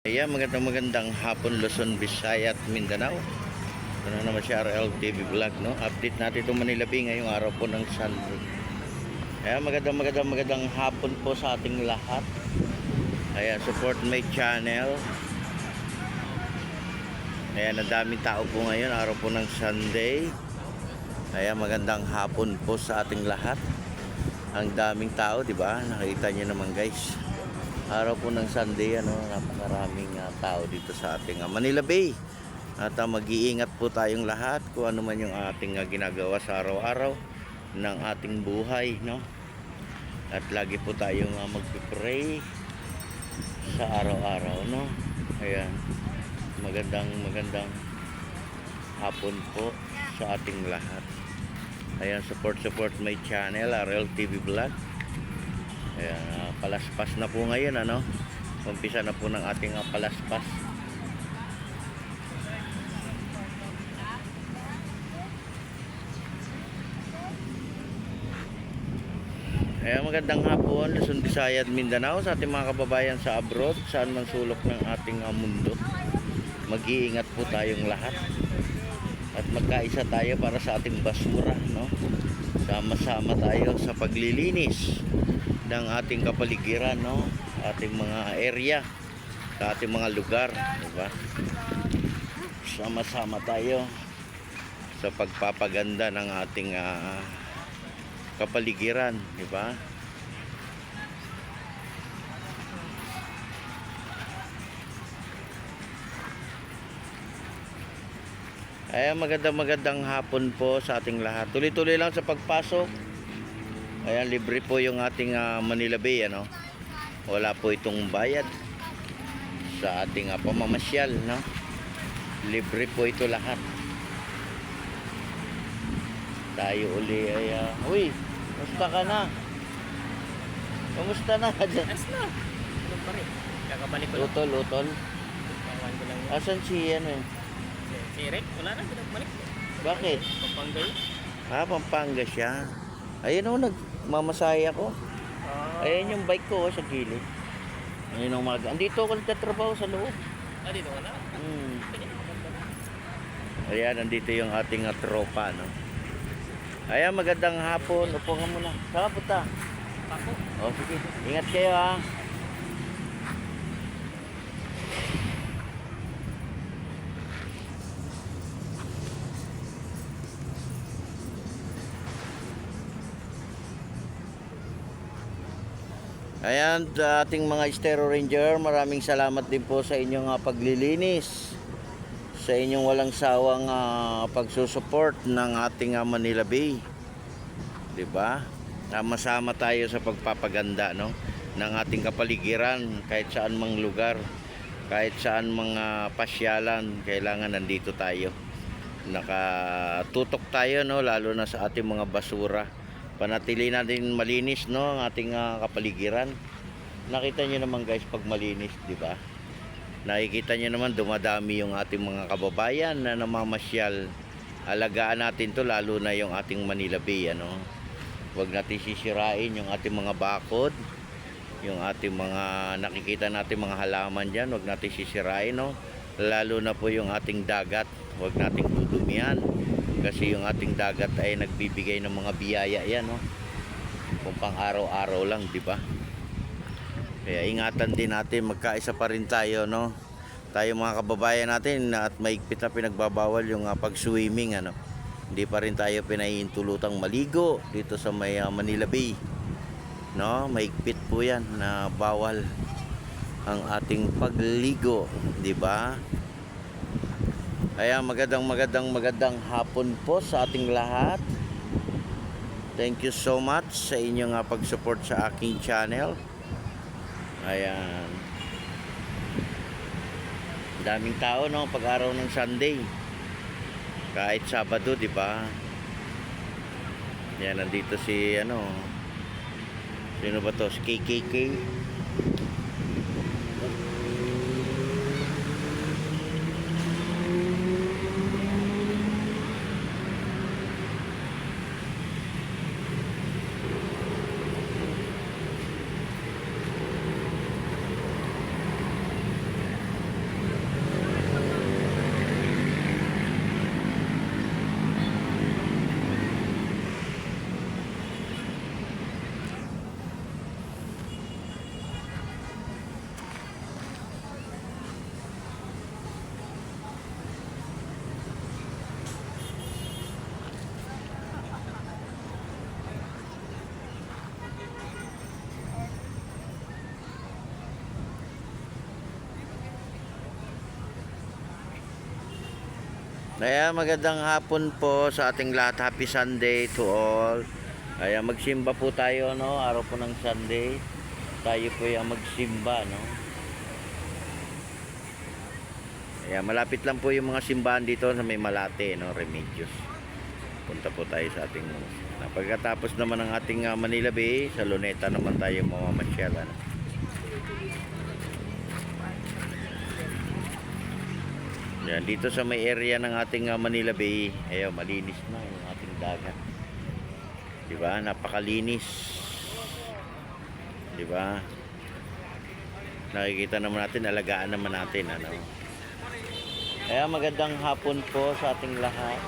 Ayan, magandang hapon Luzon, Visayas at Mindanao. Ano naman si RL TV Vlog, no? Update natin itong Manila Bay ngayong araw po ng Sunday. Ayan, magandang hapon po sa ating lahat. Ayan, support my channel. Ayan, ang daming tao po ngayon, araw po ng Sunday. Ayan, magandang hapon po sa ating lahat. Ang daming tao, di ba? Nakita niyo naman, guys. Araw po ng Sunday, napakaraming tao dito sa ating Manila Bay. At mag-iingat po tayong lahat kung ano man yung ating ginagawa sa araw-araw ng ating buhay, no? At lagi po tayong magpipray sa araw-araw, no? Ayan, magandang hapon po sa ating lahat. Ayan, support my channel, RL TV Vlog. Ayan, palaspas na po ngayon, umpisa na po ng ating palaspas. Ayan, magandang hapon Luzon, Visayas at Mindanao sa ating mga kababayan sa abroad, saan man sulok ng ating mundo. Mag-iingat po tayong lahat at magkaisa tayo para sa ating basura, no? Sama-sama tayo sa paglilinis ng ating kapaligiran, no? Ating mga area, sa ating mga lugar, di ba? Sama-sama tayo sa pagpapaganda ng ating kapaligiran, di ba? Ay, magandang hapon po sa ating lahat. Tuloy-tuloy lang sa pagpasok. Ayan, libre po yung ating Manila Bay, Wala po itong bayad sa ating pamamasyal, no? Libre po ito lahat. Tayo uli ay uy, kumusta ka na? Kumusta na? As na. Ano pa rin? Kakabalik ko lang. Utol. Kawan ko lang. Asan si Si Rick, wala na. Pinagmalik. Bakit? Pampanga yun. Pampanga siya. Ayun nagmamasaya ko. Ayan yung bike ko sa gilid. Ayun ang andito ako nagtatrabaho sa loob. Dito ka na? Ayan, nandito yung ating tropa, no? Ayan, magandang hapon. Upo nga muna. Saan ka punta? Ako. O, sige. Ingat kayo, ha. Ayan, sa ating mga Estero Ranger, maraming salamat din po sa inyong paglilinis, sa inyong walang sawang pagsusupport ng ating Manila Bay. 'Di ba? Sama-sama tayo sa pagpapaganda, no, ng ating kapaligiran, kahit saan mang lugar, kahit saan mga pasyalan, kailangan nandito tayo. Nakatutok tayo, no, lalo na sa ating mga basura. Panatili natin malinis, no, ang ating kapaligiran. Nakita niyo naman, guys, pag malinis, di ba? Nakikita niyo naman dumadami yung ating mga kababayan na namamasyal. Alagaan natin to, lalo na yung ating Manila Bay, Huwag natin sisirain yung ating mga bakod, yung ating mga nakikita natin mga halaman diyan, huwag natin sisirain, no? Lalo na po yung ating dagat, huwag nating dudumihan. Kasi yung ating dagat ay nagbibigay ng mga biyaya yan, no? Kung pang araw-araw lang, di ba? Kaya ingatan din natin, magkaisa pa rin tayo, no? Tayo mga kababayan natin at maigpit na pinagbabawal yung pag-swimming, Hindi pa rin tayo pinahihintulutang maligo dito sa may Manila Bay, no? Maigpit po yan na bawal ang ating pagligo, di ba? Ayan, magandang hapon po sa ating lahat. Thank you so much sa inyong pag-support sa aking channel. Ayan. Daming tao, no, pag-araw ng Sunday. Kahit Sabado, di ba? Yan, nandito si sino ba to? Si KKK. Kaya magandang hapon po sa ating lahat. Happy Sunday to all. Kaya magsimba po tayo, no? Araw po ng Sunday. Tayo po yung magsimba, no? Kaya malapit lang po yung mga simbahan dito sa may Malate, no? Remedios. Punta po tayo sa ating pagkatapos naman ng ating Manila Bay, sa Luneta naman tayo mamamasyal, ano? Yan, dito sa may area ng ating Manila Bay, ayaw, malinis na yung ating dagat. Diba? Napakalinis. Diba? Nakikita naman natin, alagaan naman natin, ano? Kaya magandang hapon po sa ating lahat.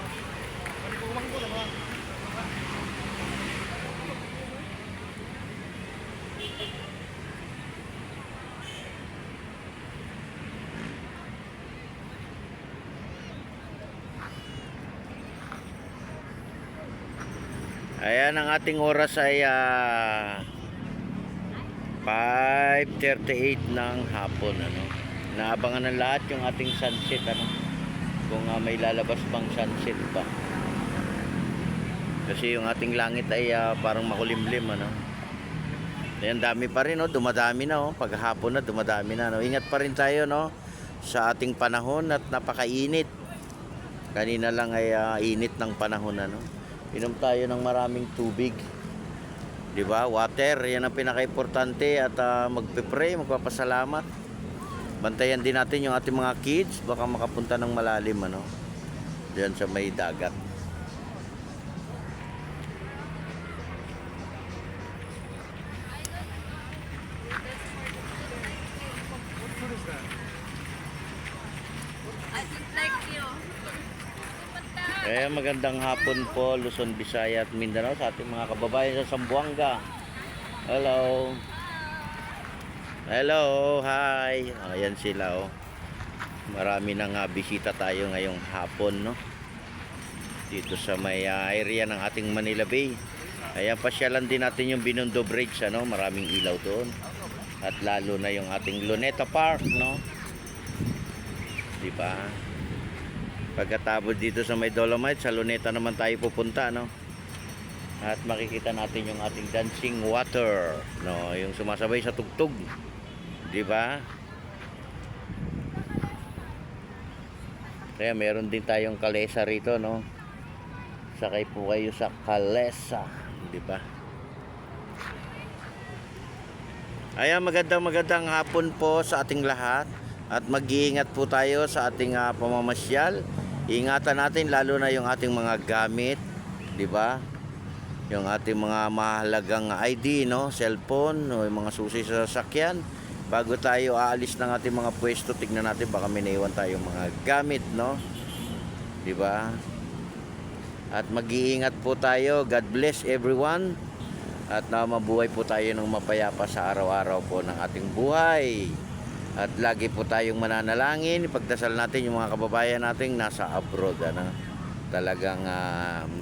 Ayan, ang ating oras ay 5:38 ng hapon, ano. Naabangan ng lahat yung ating sunset, ano. Kung may lalabas bang sunset ba. Kasi yung ating langit ay parang makulimlim, ano. Ayan, dami pa rin, no. Dumadami na, oh. Paghapon na dumadami na, no. Ingat pa rin tayo, no, sa ating panahon at napakainit. Kanina lang ay init ng panahon, ano. Inom tayo ng maraming tubig. 'Di ba? Water, 'yan ang pinaka-importante at magpe-pray, magpapasalamat. Bantayan din natin yung ating mga kids, baka makapunta ng malalim, ano. Diyan sa may dagat. Magandang hapon po Luzon, Visayas at Mindanao sa ating mga kababayan sa Zamboanga. Hello. Hello, hi. Ayan sila, oh. Marami nang bisita tayo ngayong hapon, no. Dito sa may area ng ating Manila Bay. Ayan, pasyalan din natin yung Binondo Bridge, ano. Maraming ilaw doon. At lalo na yung ating Luneta Park, no. Di ba? Pagkatapos dito sa may Dolomite, sa Luneta naman tayo pupunta, no? At makikita natin yung ating dancing water, no? Yung sumasabay sa tugtog. 'Di ba? Kaya meron din tayong kalesa rito, no? Sakay po kayo sa kalesa, 'di ba? Ayan, magandang hapon po sa ating lahat. At mag-iingat po tayo sa ating pamamasyal. Ingatan natin lalo na yung ating mga gamit, 'di ba? Yung ating mga mahalagang ID, no, cellphone, o yung mga susi sa sasakyan. Bago tayo aalis ng ating mga pwesto, tignan natin baka may naiwan tayong mga gamit, no? 'Di ba? At mag-iingat po tayo. God bless everyone. At mabuhay po tayo ng mapayapa sa araw-araw po ng ating buhay. At lagi po tayong mananalangin, ipagdasal natin yung mga kababayan nating nasa abroad, ano? Talagang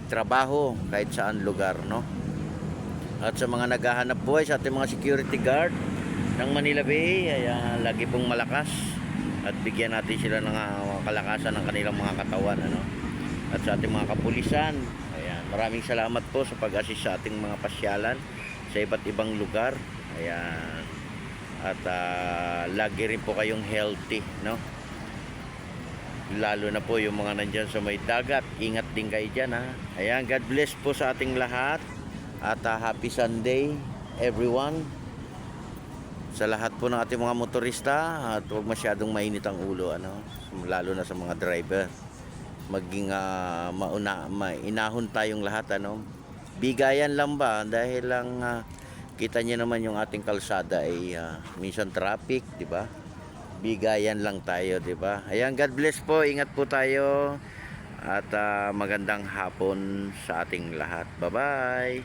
trabaho kahit saan lugar, no? At sa mga naghahanap buhay, sa ating mga security guard ng Manila Bay, ay lagi pong malakas at bigyan natin sila ng kalakasan ng kanilang mga katawan, ano? At sa ating mga kapulisan, ayan, maraming salamat po sa pag-assist sa ating mga pasyalan sa iba't ibang lugar. Ayan. At lagi rin po kayong healthy, no? Lalo na po yung mga nandyan sa may dagat. Ingat din kayo dyan, ha? Ayan, God bless po sa ating lahat. At happy Sunday, everyone. Sa lahat po ng ating mga motorista. At huwag masyadong mainit ang ulo, ano? Lalo na sa mga driver. Maging inahon tayong lahat, ano? Bigayan lang ba? Dahil lang kita niyo naman yung ating kalsada ay minsan traffic, 'di ba? Bigayan lang tayo, 'di ba? Ayan, God bless po. Ingat po tayo at magandang hapon sa ating lahat. Bye-bye.